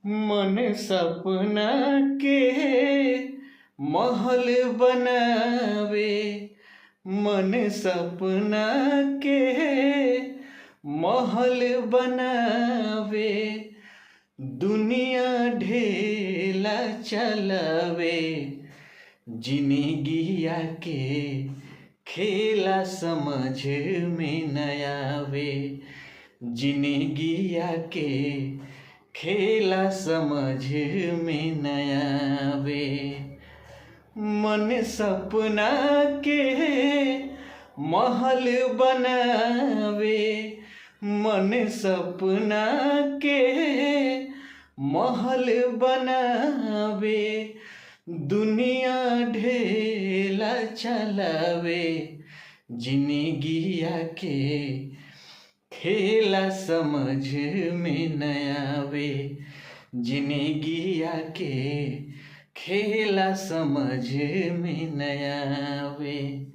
मन सपना के महल बनावे, मन सपना के महल बनावे, दुनिया ढेला चलावे, जिंदगिया के खेला समझ में न आवे, जिंदगिया के खेला समझ में न आवे। मन सपना के महल बनावे, मन सपना के महल बनावे, दुनिया ढेला चलावे, जिंदगिया के खेला समझ में न आवे, जिंदगिया के खेला समझ में न आवे।